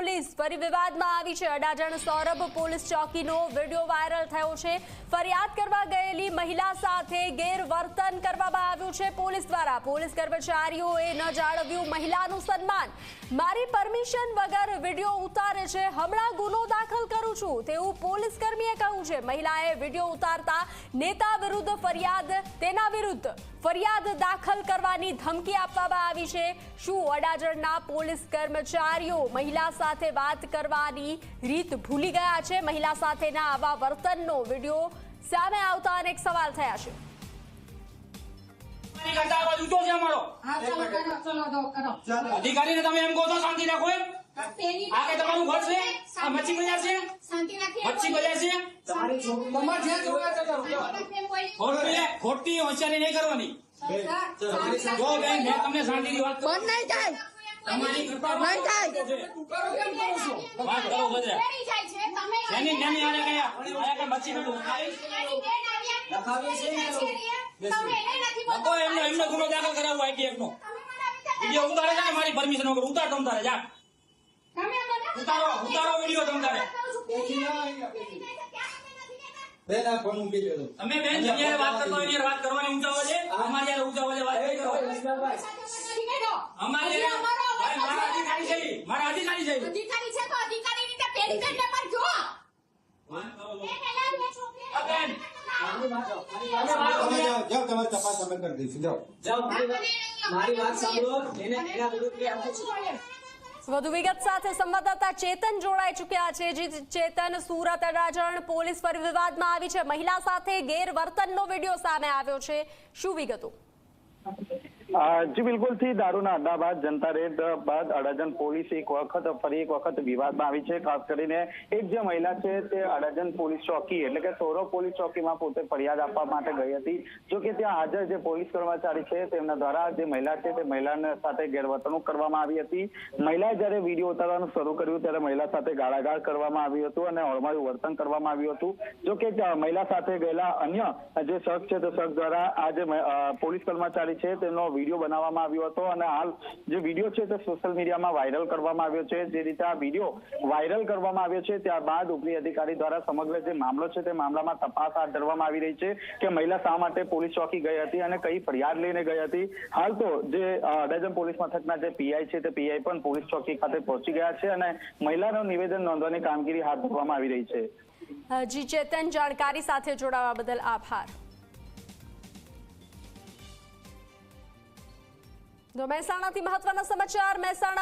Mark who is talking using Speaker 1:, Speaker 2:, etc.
Speaker 1: Police ફરી વિવાદમાં આવી છે। અડાજણ સૌરભ પોલીસ ચોકીનો વિડીયો વાયરલ થયો છે। ફરિયાદ કરવા ગયેલી મહિલા સાથે ગેરવર્તન કરવામાં આવ્યું છે પોલીસ દ્વારા। પોલીસ કર્મચારીઓએ ન જાળવ્યું મહિલાનું સન્માન। મારી પરમિશન વગર વિડીયો ઉતારે છે, હમણાં ગુનો દાખલ કરું છું તેવું પોલીસ કર્મીએ કહ્યું છે। મહિલાએ વિડીયો ઉતારતા નેતા વિરુદ્ધ તેના વિરુદ્ધ ફરિયાદ દાખલ કરવાની ધમકી આપવામાં આવી છે। શું અડાજણના પોલીસ કર્મચારીઓ મહિલા સાથે વાત કરવાની રીત ભૂલી ગયા છે? મહિલા સાથેના આવા વર્તનનો વિડીયો સામે આવતા અનેક સવાલ થયા છે।
Speaker 2: અધિકારીને તમે એમ કહો છો શાંતિ રાખો એમ? આ કે તમારું ઘર છે? આ મચ્છી બજાર છે? મચ્છી બજાર છે? ખોટી હોશિયારી નહીં કરવાની। જો બેન મેં તમને શાંતિની વાત કરું,
Speaker 3: બંધ નહીં થાય,
Speaker 2: તમારી કરતા
Speaker 3: બંધ થાય,
Speaker 2: વાત કરો બધા જેની જેની આને ગયા આયા કે મચ્છી બધું તો એમનો ગુનો દાખલ કરાવવો આઈટી એક્ટ નો વિડીયો ઉતારે છે ને મારી પરમિશન વગર ઉતાર તમ તારે જા ઉતારો વિડીયો તમ તારે
Speaker 4: બેન આ ફોન મૂકી દેજો
Speaker 2: તમે બેન જયારે વાત કરતો હોય ત્યારે વાત કરવાની ઊંચા અવાજે અમારી યાર ઊંચા અવાજે વાત નહીં કરો અમારી મારા અધિકારી છે મારા અધિકારી છે
Speaker 3: તો અધિકારી રીતે પેડી કરીને પર જો
Speaker 2: વાત કરો
Speaker 4: તમે જાઓ તમારી તપાસ અમે કરી દઈશું જાઓ
Speaker 5: મારી વાત સાંભળો એના વિરુદ્ધ
Speaker 1: વધુ વિગત સાથે સંવાદદાતા ચેતન જોડાઈ ચુક્યા છે। જી ચેતન, સુરત અડાજણ પોલીસ ફરી વિવાદમાં આવી છે, મહિલા સાથે ગેરવર્તનનો વિડીયો સામે આવ્યો છે, શું વિગતો?
Speaker 6: જી બિલકુલ થી દારૂના અડ્ડા બાદ જનતા રેડ બાદ અડાજણ પોલીસ ફરી એક વખત વિવાદમાં આવી છે। ખાસ કરીને એક જે મહિલા છે તે અડાજણ પોલીસ ચોકી એટલે કે સૌરભ પોલીસ ચોકીમાં પોતે ફરિયાદ આપવા માટે ગઈ હતી। જો કે ત્યાં હાજર જે પોલીસ કર્મચારી છે તેમના દ્વારા જે મહિલા છે તે મહિલાને સાથે ગેરવર્તણૂક કરવામાં આવી હતી। મહિલાએ જયારે વિડીયો ઉતારવાનું શરૂ કર્યું ત્યારે મહિલા સાથે ગાળાગાળ કરવામાં આવ્યું હતું અને અળમાયું વર્તન કરવામાં આવ્યું હતું। જો કે મહિલા સાથે ગયેલા અન્ય જે શખ્સ છે તે શખ્સ દ્વારા આ જે પોલીસ કર્મચારી છે તેમનો વિડીયો બનાવવામાં આવ્યો હતો અને હાલ જે વિડીયો છે તે સોશિયલ મીડિયામાં વાયરલ કરવામાં આવ્યો છે। જે રીતે આ વિડીયો વાયરલ કરવામાં આવ્યો છે ત્યારબાદ ઉપરી અધિકારી દ્વારા સમગ્ર જે મામલો છે તે મામલામાં તપાસ હાથ ધરવામાં આવી રહી છે કે મહિલા શા માટે પોલીસ ચોકી ગઈ હતી અને કઈ ફરિયાદ લઈને ગઈ હતી। હાલ તો જે અડાજણ પોલીસ મથકના જે પીઆઈ છે તે પીઆઈ પણ પોલીસ ચોકી ખાતે પહોંચી ગયા છે અને મહિલાનું નિવેદન નોંધવાની કામગીરી હાથ ધરવામાં આવી રહી છે।
Speaker 1: જી ચેતન, જાણકારી સાથે જોડાવા બદલ આભાર। તો મહેસાણાથી મહત્વના સમાચાર। મહેસાણા